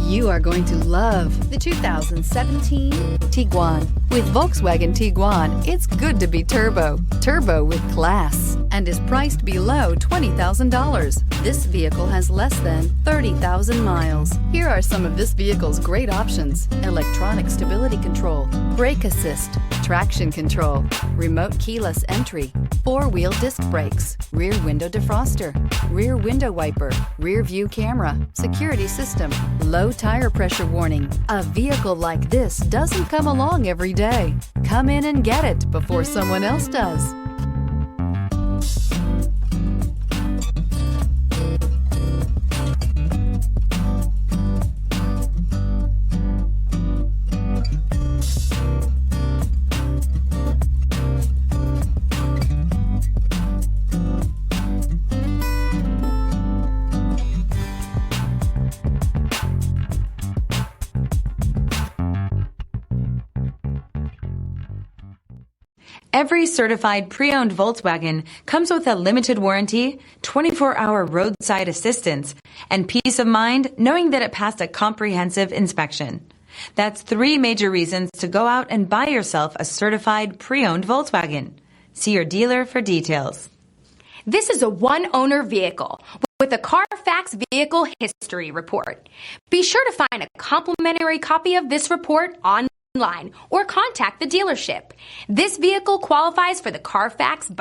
You are going to love the 2017 Tiguan. With Volkswagen Tiguan, it's good to be turbo. Turbo with class. And is priced below $20,000. This vehicle has less than 30,000 miles. Here are some of this vehicle's great options: electronic stability control, brake assist, traction control, remote keyless entry, four-wheel disc brakes, rear window defroster, rear window wiper, rear view camera, security system, low tire pressure warning. A vehicle like this doesn't come along every day. Come in and get it before someone else does. Every certified pre-owned Volkswagen comes with a limited warranty, 24-hour roadside assistance, and peace of mind knowing that it passed a comprehensive inspection. That's 3 major reasons to go out and buy yourself a certified pre-owned Volkswagen. See your dealer for details. This is a one-owner vehicle with a CARFAX Vehicle History Report. Be sure to find a complimentary copy of this report online or contact the dealership. This vehicle qualifies for the CARFAX